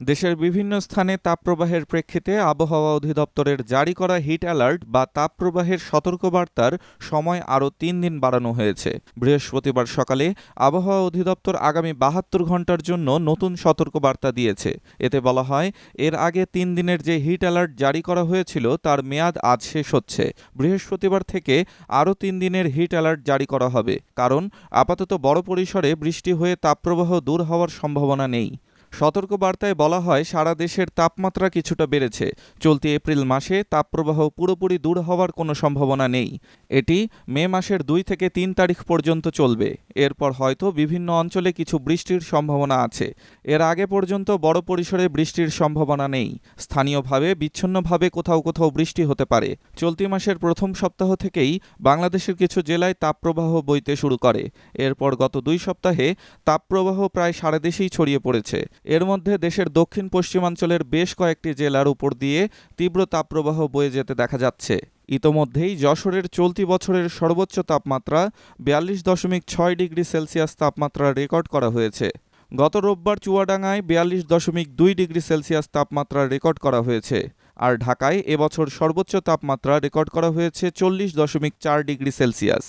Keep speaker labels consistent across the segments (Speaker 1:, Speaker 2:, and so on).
Speaker 1: দেশের বিভিন্ন স্থানে তাপপ্রবাহের প্রেক্ষিতে আবহাওয়া অধিদপ্তরের জারি করা হিট অ্যালার্ট বা তাপপ্রবাহের সতর্কবার্তার সময় আরও ৩ দিন বাড়ানো হয়েছে। বৃহস্পতিবার সকালে আবহাওয়া অধিদপ্তর আগামী ৭২ ঘণ্টার জন্য নতুন সতর্কবার্তা দিয়েছে। এতে বলা হয়, এর আগে ৩ দিনের যে হিট অ্যালার্ট জারি করা হয়েছিল তার মেয়াদ আজ শেষ হচ্ছে। বৃহস্পতিবার থেকে আরও ৩ দিনের হিট অ্যালার্ট জারি করা হবে, কারণ আপাতত বড় পরিসরে বৃষ্টি হয়ে তাপপ্রবাহ দূর হওয়ার সম্ভাবনা নেই। সতর্কবার্তায় বলা হয়, সারা দেশের তাপমাত্রা কিছুটা বেড়েছে। চলতি এপ্রিল মাসে তাপপ্রবাহ পুরোপুরি দূর হওয়ার কোনো সম্ভাবনা নেই। এটি মে মাসের ২ থেকে ৩ তারিখ পর্যন্ত চলবে। এরপর হয়তো বিভিন্ন অঞ্চলে কিছু বৃষ্টির সম্ভাবনা আছে। এর আগে পর্যন্ত বড় পরিসরে বৃষ্টির সম্ভাবনা নেই। স্থানীয়ভাবে বিচ্ছিন্নভাবে কোথাও কোথাও বৃষ্টি হতে পারে। চলতি মাসের প্রথম সপ্তাহ থেকেই বাংলাদেশের কিছু জেলায় তাপপ্রবাহ বইতে শুরু করে। এরপর গত ২ সপ্তাহে তাপপ্রবাহ প্রায় সারা দেশেই ছড়িয়ে পড়েছে। এর মধ্যে দেশের দক্ষিণ পশ্চিমাঞ্চলের বেশ কয়েকটি জেলার উপর দিয়ে তীব্র তাপপ্রবাহ বয়ে যেতে দেখা যাচ্ছে। ইতোমধ্যেই যশোরের চলতি বছরের সর্বোচ্চ তাপমাত্রা ৪২.৬ ডিগ্রি সেলসিয়াস তাপমাত্রা রেকর্ড করা হয়েছে। গত রোববার চুয়াডাঙ্গায় ৪২.২ ডিগ্রি সেলসিয়াস তাপমাত্রা রেকর্ড করা হয়েছে। আর ঢাকায় এবছর সর্বোচ্চ তাপমাত্রা রেকর্ড করা হয়েছে ৪০.৪ ডিগ্রি সেলসিয়াস।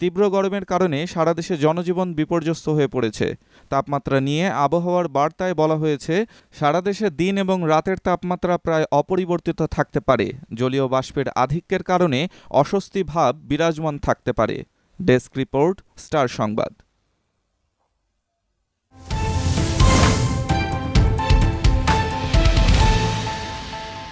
Speaker 1: তীব্র গরমের কারণে সারা দেশে জনজীবন বিপর্যস্ত হয়ে পড়েছে। তাপমাত্রা নিয়ে আবহাওয়ার বার্তায় বলা হয়েছে, সারা দেশে দিন এবং রাতের তাপমাত্রা প্রায় অপরিবর্তিত থাকতে পারে। জলীয় বাষ্পের আধিক্যের কারণে অস্বস্তি ভাব বিরাজমান থাকতে পারে। ডেস্ক রিপোর্ট, স্টার সংবাদ।